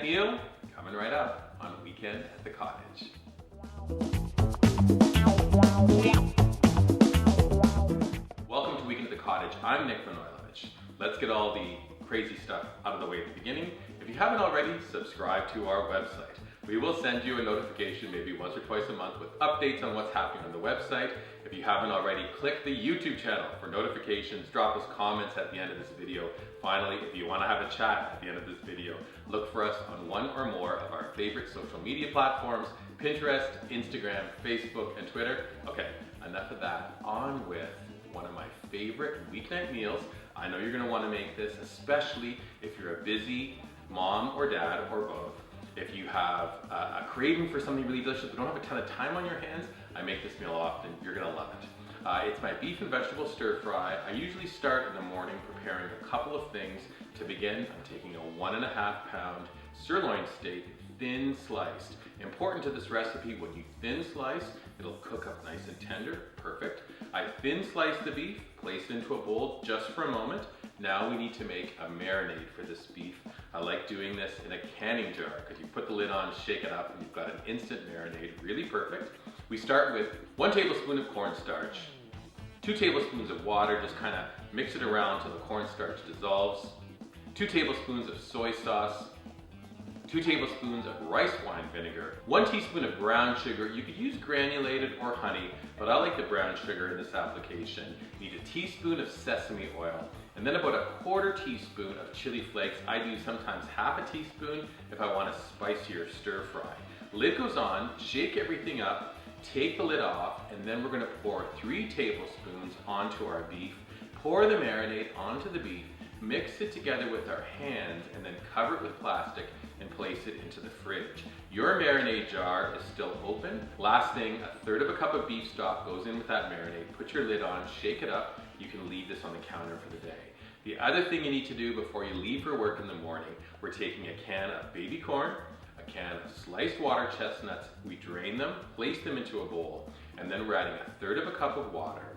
meal coming right up on Weekend at the Cottage. Welcome to Weekend at the Cottage. I'm Nick Manojlovic. Let's get all the crazy stuff out of the way at the beginning. If you haven't already, subscribe to our website. We will send you a notification maybe once or twice a month with updates on what's happening on the website. If you haven't already, click the YouTube channel for notifications. Drop us comments at the end of this video. Finally, if you want to have a chat at the end of this video, look for us on one or more of our favorite social media platforms: Pinterest, Instagram, Facebook, and Twitter. Okay, enough of that. On with one of my favorite weeknight meals. I know you're going to want to make this, especially if you're a busy mom or dad or both. If you have a craving for something really delicious but don't have a ton of time on your hands, I make this meal often. You're gonna love it. It's my beef and vegetable stir fry. I usually start in the morning preparing a couple of things. To begin, I'm taking a 1.5 pound sirloin steak, thin sliced. Important to this recipe, when you thin slice, it'll cook up nice and tender, perfect. I thin slice the beef, place it into a bowl just for a moment. Now we need to make a marinade for this beef. I like doing this in a canning jar because you put the lid on, shake it up, and you've got an instant marinade, really perfect. We start with 1 tablespoon of cornstarch, 2 tablespoons of water, just kind of mix it around till the cornstarch dissolves, 2 tablespoons of soy sauce, 2 tablespoons of rice wine vinegar, 1 teaspoon of brown sugar. You could use granulated or honey, but I like the brown sugar in this application. You need a teaspoon of sesame oil, and then about a 1/4 teaspoon of chili flakes. I do sometimes half a teaspoon if I want a spicier stir fry. Lid goes on, shake everything up, take the lid off, and then we're gonna pour 3 tablespoons onto our beef, pour the marinade onto the beef, mix it together with our hands, and then cover it with plastic and place it into the fridge. Your marinade jar is still open. Last thing, 1/3 cup of beef stock goes in with that marinade. Put your lid on, shake it up. You can leave this on the counter for the day. The other thing you need to do before you leave for work in the morning, we're taking a can of baby corn, a can of sliced water chestnuts. We drain them, place them into a bowl, and then we're adding 1/3 cup of water,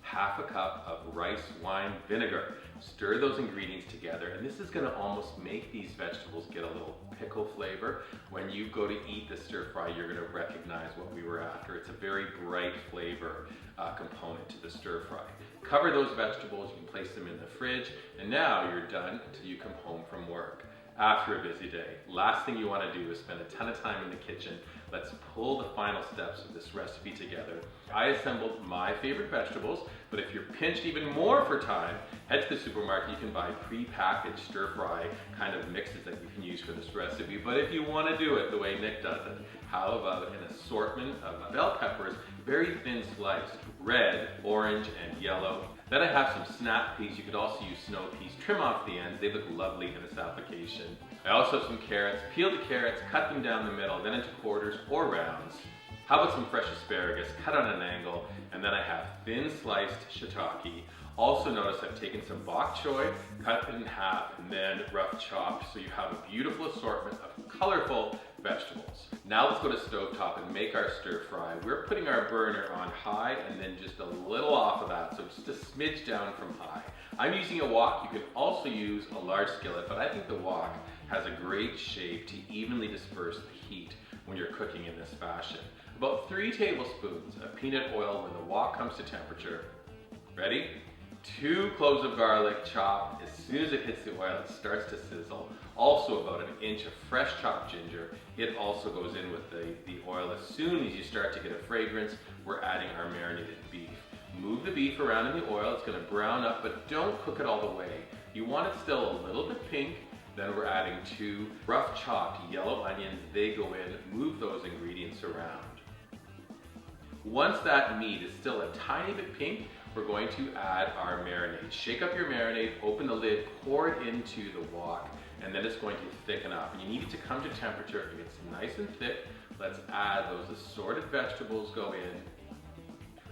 1/2 cup of rice wine vinegar. Stir those ingredients together, and this is gonna almost make these vegetables get a little pickle flavor. When you go to eat the stir fry, you're gonna recognize what we were after. It's a very bright flavor component to the stir fry. Cover those vegetables, you can place them in the fridge, and now you're done until you come home from work after a busy day. Last thing you wanna do is spend a ton of time in the kitchen. Let's pull the final steps of this recipe together. I assembled my favorite vegetables, but if you're pinched even more for time, head to the supermarket. You can buy pre-packaged stir-fry kind of mixes that you can use for this recipe. But if you want to do it the way Nick does it, how about an assortment of bell peppers, very thin sliced, red, orange, and yellow. Then I have some snap peas. You could also use snow peas. Trim off the ends. They look lovely in this application. I also have some carrots. Peel the carrots, cut them down the middle, then into quarters or rounds. How about some fresh asparagus, cut on an angle, and then I have thin sliced shiitake. Also notice I've taken some bok choy, cut it in half, and then rough chopped, so you have a beautiful assortment of colorful vegetables. Now let's go to stovetop and make our stir fry. We're putting our burner on high and then just a little off of that, so just a smidge down from high. I'm using a wok. You can also use a large skillet, but I think the wok has a great shape to evenly disperse the heat when you're cooking in this fashion. About 3 tablespoons of peanut oil when the wok comes to temperature. Ready? 2 cloves of garlic chopped. As soon as it hits the oil, it starts to sizzle. Also about 1 inch of fresh chopped ginger. It also goes in with the oil. As soon as you start to get a fragrance, we're adding our marinated beef. Move the beef around in the oil. It's gonna brown up, but don't cook it all the way. You want it still a little bit pink. Then we're adding 2 rough chopped yellow onions. They go in. Move those ingredients around. Once that meat is still a tiny bit pink, we're going to add our marinade. Shake up your marinade, open the lid, pour it into the wok, and then it's going to thicken up. And you need it to come to temperature. If it's nice and thick, let's add those assorted vegetables go in.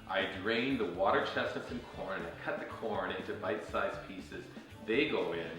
I drain the water chestnuts and corn, and I cut the corn into bite-sized pieces. They go in.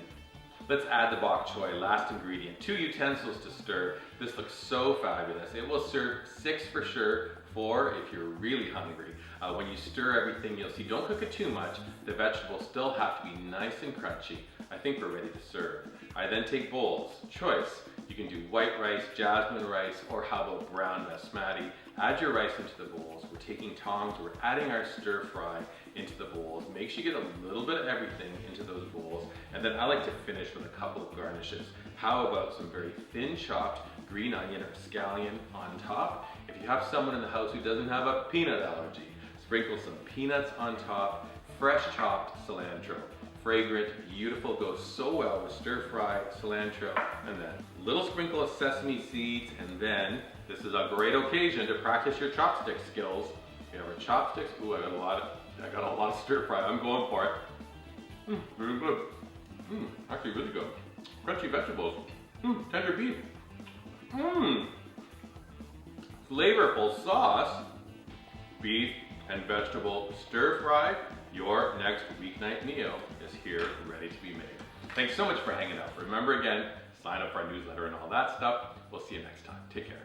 Let's add the bok choy, last ingredient. 2 utensils to stir. This looks so fabulous. It will serve 6 for sure, 4 if you're really hungry. When you stir everything, you'll see, don't cook it too much. The vegetables still have to be nice and crunchy. I think we're ready to serve. I then take bowls. Choice. You can do white rice, jasmine rice, or how about brown basmati. Add your rice into the bowls. We're taking tongs, we're adding our stir fry into the bowls. Make sure you get a little bit of everything into those bowls. And then I like to finish with a couple of garnishes. How about some very thin chopped green onion or scallion on top? If you have someone in the house who doesn't have a peanut allergy, sprinkle some peanuts on top, fresh chopped cilantro. Fragrant, beautiful, goes so well with stir fry, cilantro, and then a little sprinkle of sesame seeds, and then this is a great occasion to practice your chopstick skills. If you have a chopsticks, ooh, I got a lot of stir fry. I'm going for it. Very good. Actually really good. Crunchy vegetables. Tender beef. Flavorful sauce. Beef and vegetable stir fry. Your next weeknight meal is here, ready to be made. Thanks so much for hanging out. Remember again, sign up for our newsletter and all that stuff. We'll see you next time. Take care.